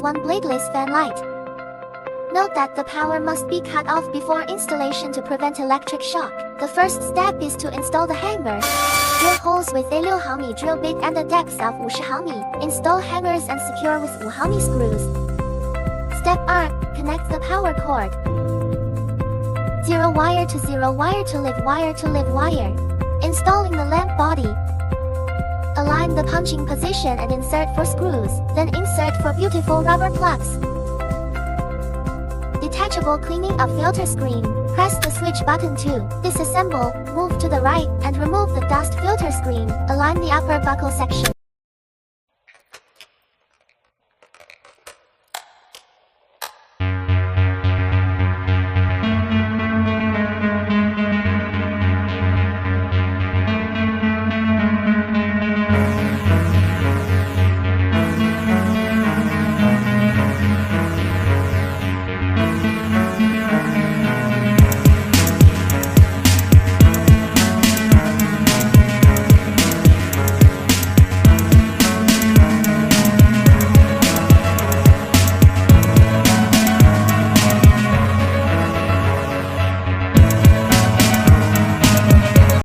one bladeless fan light. Note that the power must be cut off before installation to prevent electric shock. The first step is to install the hanger. Drill holes with a 6 毫米 drill bit and a depth of 50 毫米. Install hangers and secure with 5 毫米 screws. Step R. Connect the power cord. 0 wire to 0 wire to live wire to live wire. Installing the lamp body. Align the punching position and insert for screws, then insert for beautiful rubber plugs. Detachable cleaning of filter screen. Press the switch button to disassemble, move to the right, and remove the dust filter screen. Align the upper buckle section.